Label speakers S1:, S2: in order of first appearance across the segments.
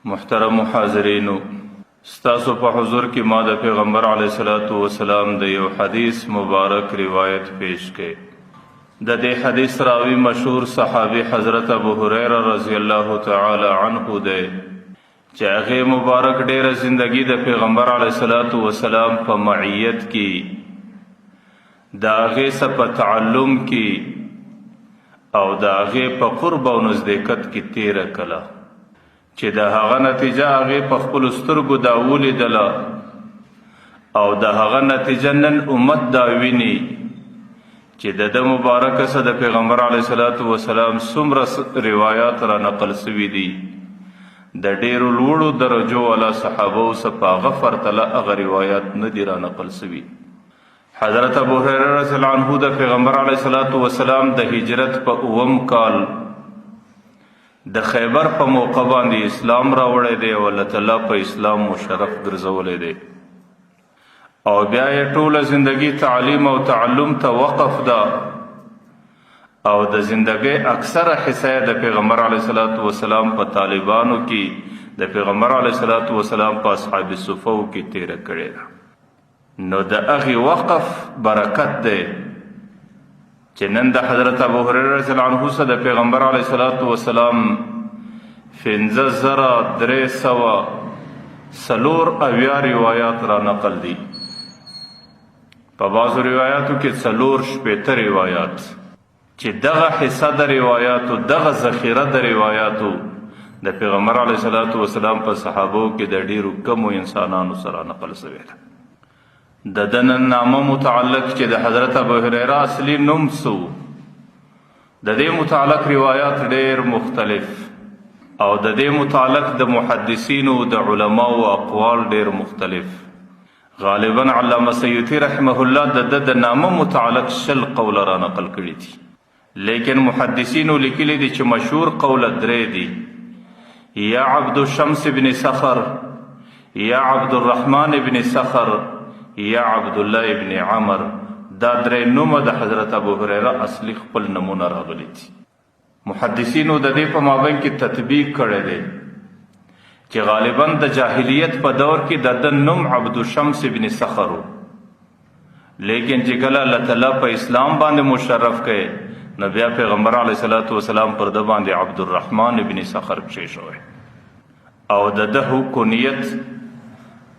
S1: محترم حاضرینو، ستاسو په حضور کې ما د پیغمبر علیه الصلاۃ والسلام د یو حدیث مبارک روایت پیش کړي. د دې حدیث راوی مشهور صحابي حضرت ابو هریرہ رضی الله تعالی عنہ دی چې هغه مبارک ډیره زندگی د پیغمبر علیه الصلاۃ والسلام په معیت کې، د هغه څخه په تعلم کې او د هغه په قرب او نزدېکت کې تیره کړه، چې د هغه نتیجه هغه په خپل سترګو دا ولیدله او د هغه نتیجه نن امت دا ویني چې د مبارکه سره د پیغمبر علیه الصلاۃ والسلام څومره روایات را نقل شوي دي. د ډیرو لوړو درجو والا صحابه څخه غفر تعالی هغه روایات نه دي را نقل شوي. حضرت ابو هریرہ رضی الله عنه د پیغمبر علیه الصلاۃ والسلام د هجرت په 9 کال د خیبر په موقع باندې اسلام راوړی دی او الله تعالی په اسلام مشرف ګرځولی دی، او بیا یې ټوله زندگی تعلیم او تعلم ته وقف ده او د زندگی اکثره حصه د پیغمبر علیه الصلاۃ والسلام په طالبانو کې، د پیغمبر علیه الصلاۃ والسلام په اصحاب صفو کې تیره کړې ده. نو د هغې وقف برکت دی چې نن د حضرت ابو هریرہ رضی الله عنه سره د پیغمبر علیه الصلاۃ والسلام 15,340 روایات را نقل دي. په بعضو روایاتو کې 4 روایات چې دغه حصہ د روایاتو، دغه ذخیره د روایاتو د پیغمبر علیه الصلاۃ والسلام په صحابو کې د ډیرو کمو انسانانو سره نقل شوی ده. د دنه نامه متعلق چې د حضرت ابو هریرہ اصلي نوم سو، د دې متعلق روایات ډیر مختلف او د دې متعلق د محدثینو د علماو اقوال ډیر مختلف. غالبا علامه سیوطی رحمه الله د نامه متعلق 20 قول را نقل کړي دي، لیکن محدثینو لیکلي دي چې مشهور قول 3 دي: یا عبد الشمس بن صخر، یا عبد الرحمن بن صخر، یا عبد الله ابن عمر. دا 3 نومه د حضرت ابو هریرہ اصلي خپل نمونه راغلي دي. محدثینو د دې په مابین کې تطبیق کړی دی چې غالبا د جاهلیت په دور کې د نوم عبد الشمس ابن صخر، لیکن چې کله الله تعالی په اسلام باندې مشرف کړي نو بیا پیغمبر علیه الصلاۃ والسلام پر د باندې عبد الرحمن ابن صخر کښې شوی او د ده کنیت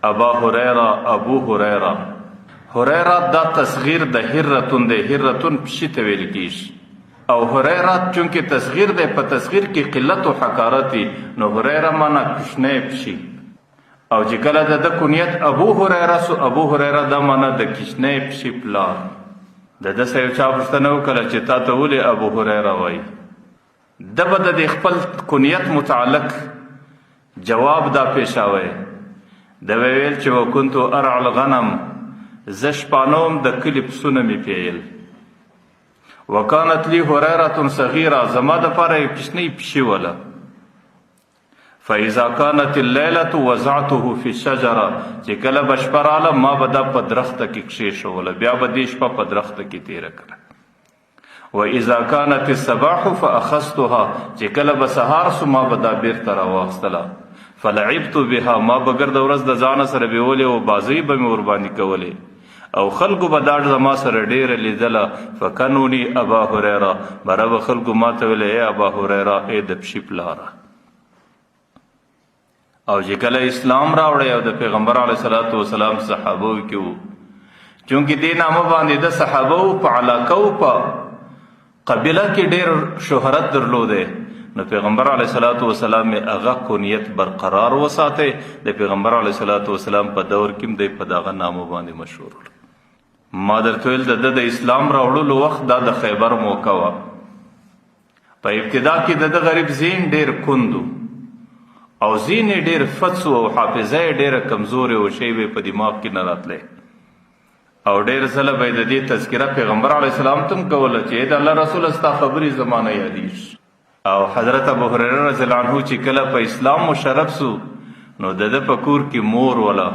S1: ابا هریرہ، ابو هریرہ. هریرہ دا تصغیر د حرتون دی، حرتون پشي ته ویل کیږي، او هریرہ چونکه تصغیر دی، په تصغیر کې قلت او حقارت دی، نو هریرہ معنا کوچنی پشي. او چې کله د کنیت ابو هریرہ سو، ابو هریرہ دا معنا د کوچنی پشي پلار. د سره چا پوښتنه وکړه چې تا ته ولې ابو هریرہ وایي، د به د خپل کنیت متعلق جواب دا پیښاوی، د ویل چې وکنتو ارعى الغنم، زه شپانوم د کلي پسونه مې پیل، وکانت لی هریرة صغیره، زما دپاره یو کوچنۍ پشي وله، فاذا كانت الليلة وضعته في الشجره، چې کله به شپه راله ما به دا په درخته کې کښېښوله، بیا به دې شپه په درخته کې تېره کړه. واذا كانت الصباح فاخذتها، چې کله به سهار سو ما به دا بیرته راواخیستله، فلعبت بها، ما به ګرده ورځ د ځانه سره بیولې او بازۍ به مې ورباندې کولې، او خلکو به دا زما سره ډیره لیدله. فکنوني ابا هریرہ، بره به خلکو ما ته ویلې ای ابا هریرہ، ای د پشي پلاره. او چې کله اسلام راوړی او د پیغمبر علیه الصلاۃ والسلام صحابو کې وو، چونکې دې نامه باندې د صحابو په علاقه او په قبیله کې ډیر شهرت درلوده، نو پیغمبر علیه الصلاۃ والسلام هغه کنیت برقرار وساته. د پیغمبر علیه الصلاۃ والسلام په دور کې د په دغه نامو باندې مشهور. ما درته ویل د اسلام راوړلو وخت دا د خیبر موقع وه. په ابتدا کې د غریب زین ډیر کندو او زین ډیر فتسو او حافظه ډیره کمزورې او شی په دماغ کې نه راتلی، او ډیر ځله به د دې تذکره پیغمبر علیه السلام تم کوله چې د الله رسول ستا خبرې زمانه یادیږي. او حضرت ابو هریرہ رضی الله عنه چې کله په اسلام مشرف سو نو د په کور کې مور ولا،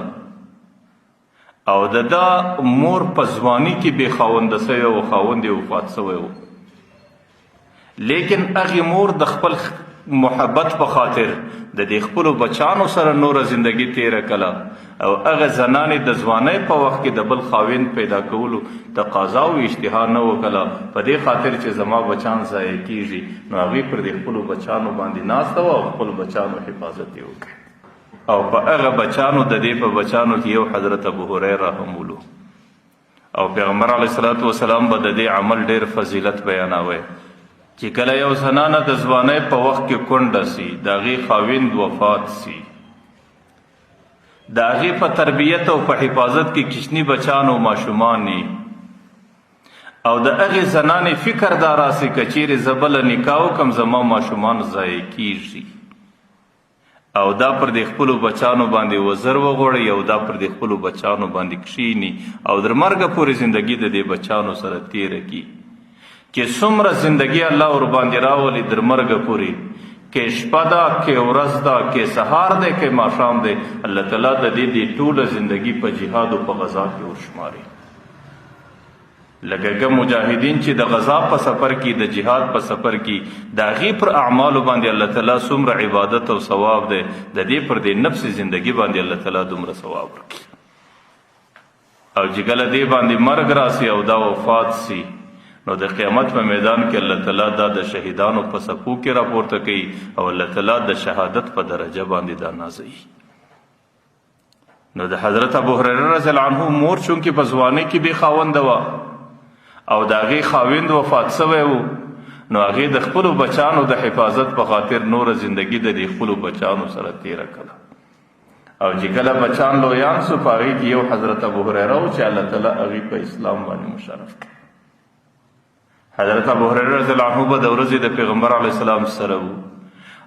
S1: او د مور په ځواني کې بې خاونده سوی او خاوند یې وفات سوی و، لیکن هغې مور د خپل محبت په خاطر د دې خپلو بچانو سره نوره زندگی تیره کړه او هغه زنانې د ځوانۍ په وخت کې د بل خاوند پیدا کولو تقاضا او اشتها نه وکړه په دې خاطر چې زما بچان ضایع کیږي نو هغوی پر دې خپلو بچانو باندې ناسته وه او خپلو بچانو حفاظت یې وکړ او په هغه بچانو د دې په بچانو کې یو حضرت ابو هریره هم ولو او پیغمبر علیه الصلاة والسلام به د دې عمل ډېر فضیلت بیانوي چې کله یو زنانه د ځوانۍ په وخت کې کونډه سي د هغې خاوند وفات سي د هغې په تربیت او په حفاظت کې کوچني بچان او ماشومان وي او د هغې زنانې فکر دا راسي که چیرې زه بله نکاح وکړم زما ماشومان ضایع کیږي او دا پر دې خپلو بچانو باندې وزر وغوړي او دا پر دې خپلو بچانو باندې کښیني او در مرګه پورې زندگی د دې بچانو سره تیره کړي چې څومره زندگی الله ور باندې راولي در مرګه پورې کې شپه ده کې ورځ ده کې سهار ده کې ماښام ده الله تعالی د دې ټوله زندگی په جهاد او په غزا کې ورشماري لکه مجاهدین چې د غزا په سفر کې د جهاد په سفر کې د هغې پر اعمالو باندې الله تعالی څومره عبادت او ثواب دی د دې پر دې نفس زندگی باندې الله تعالی دومره ثواب ورکړي او چې کله دې باندې مرګ راسي او دا وفات سي نو د قیامت په میدان کې الله تعالی دا د شهیدانو په صفو کې راپورته کوي او الله تعالی د شهادت په درجه باندې دا نازوي نو د حضرت ابو هریره رضی الله عنه مور چونکې په ځوانۍ کې بې خاونده وه او د هغې خاوند وفات سوی و نو هغې د خپلو بچانو د حفاظت په خاطر نوره زندگی د دې خپلو بچانو سره تیره کړه او چې کله بچان لویان سو په هغې کې یو حضرت ابو هریره و چې الله تعالی هغې په اسلام باندې مشرف کړ حضرت ابو هریره رضی الله عنه به د ورځې د پیغمبر علیه السلام سره و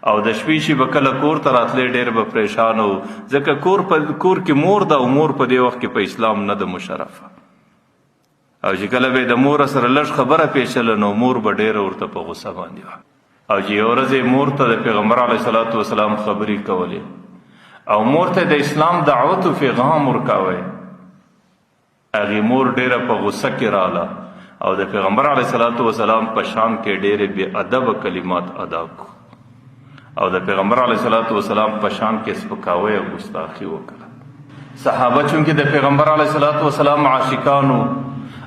S1: او د شپې چې به کله کور ته راتلی ډېر به پریشان و ځکه کور کې مور ده او مور په دې وخت کې په اسلام نه ده مشرفه او چې کله به د مور سره لږ خبره پیښله نو مور به ډېره ورته په غوسه باندې وه او چې یو ورځ مور ته د پیغمبر علیه الصلاة والسلام خبرې کولې او مور ته د اسلام دعوت و پیغام ورکاوی هغې مور ډېره په غوسه کې راله او د پیغمبر علیه الصلاة والسلام په شان کې ډېرې بې ادبه کلمات ادا کو او د پیغمبر علیه الصلاة والسلام په شان کې سپکاوی او ګستاخي وکړه صحابه چونکې د پیغمبر علیه الصلاة والسلام عاشقانو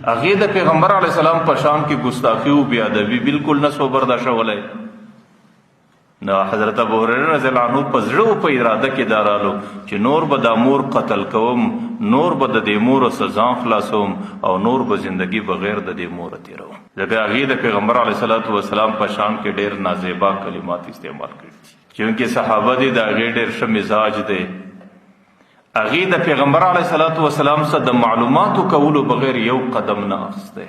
S1: هغې د پیغمبر علیه السلام په شان کې ګستاخي او بې ادبي بالکل نه سو برداشتولی نو حضرت ابو هریره رضی الله عنه په زړه او په اراده کې دا رالو چې نور به دا مور قتل کوم نور به د دې مور سزا خلاصوم او نور به زندگی بغیر د دې مور تیروم ځکه هغې د پیغمبر علیه الصلاة والسلام په شان کې ډېر نازیبا کلمات استعمال کړي چونکې صحابه دي د هغې ډېر ښه مزاج دی هغې د پیغمبر علیه الصلاة والسلام څخه د معلوماتو کولو بغیر یو قدم نه اخیستی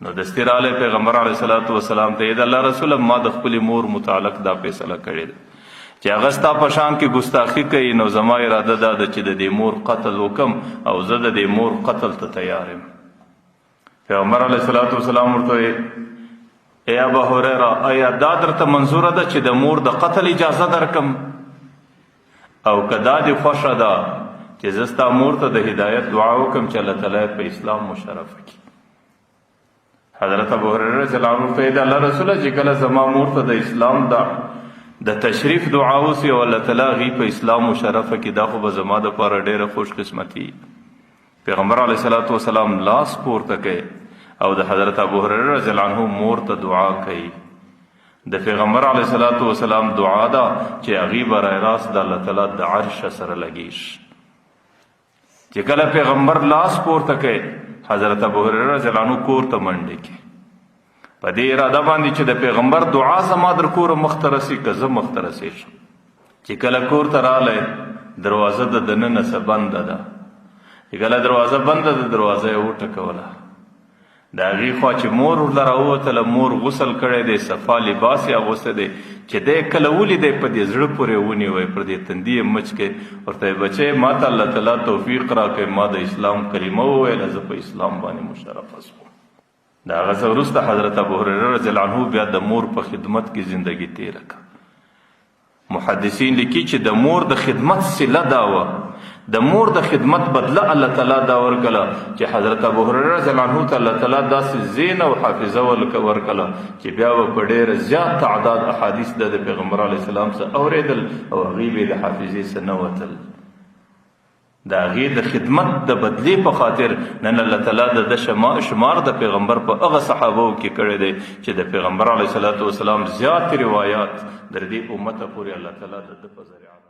S1: نو دستي راغلی پیغمبر علیه الصلاة والسلام ته د الله رسوله ما د خپلې مور متعلق دا فیصله کړې ده چې هغه ستا په شان کې ګستاخي کوي نو زما اراده دا ده چې د دې مور قتل وکم او زه د دې مور قتل ته تیار یم پیغمبر علیه الصلاة والسلام ورته ای ابا هریره آیا دا درته منظوره ده چې د مور د قتل اجازه درکم او که دا دې خوښه ده چې زه ستا مور ته د هدایت دعا وکړم چې الله تعالی په اسلام مشرف کړي حضرت ابو هریره رضی الله عنه ته د الله رسوله چې کله زما مور ته د اسلام د تشریف دعا وسي او الله تعالی هغې په اسلام مشرفه کړي دا خو به زما دپاره ډېره خوش قسمتي پیغمبر علیه الصلاة والسلام لاس پورته کوي او د حضرت ابو هریره رضی الله عنه مور ته دعا کوي د پیغمبر علیه الصلاة والسلام دعا ده چې هغې برای راست د الله تعالی د عرش سره لګیږي چې کله پیغمبر لاس پورته کوي حضرت ابو هریره رضی الله عنه کور ته منډې کوي په دې اراده باندې چې د پیغمبر دعا زما در کوره مخته رسي که زه مخته رسېږم چې کله کور ته راغلی دروازه د دننه څه بنده ده چې کله دروازه بنده ده دروازه یې وټکوله د هغې خوا چې مور ورله راووتله مور غسل کړی دی صفا لباس یې اغوستی دی چې دی کله ولیدی په دې زړه پورې ونیوی پر دې تندي یې مچ کړی ورته یې بچی ما ته الله تعالی توفیق راکړی ما د اسلام کلمه وویله زه په اسلام باندې مشرفه شوم د هغه څه وروسته حضرت ابو هریره رضی الله عنه بیا د مور په خدمت کې زندگی تیره کړه محدثین لیکي چې د مور د خدمت صله دا وه د مور د خدمت بدله الله تعالی دا ورکله چې حضرت ابو هريره رضی الله عنه ته الله تعالی داسې زین او حافظه ورکله چې بیا به په ډېر زیات تعداد احادیث د پیغمبر علیه السلام څخه اورېدل او هغې به د حافظې څخه نه وتل. د هغې د خدمت د بدلې په خاطر نن الله تعالی د شمار د پیغمبر په هغه صحابو کې کړی دی چې د پیغمبر علیه السلام زیات روایات در دې امته پورې الله تعالی د په ذریعه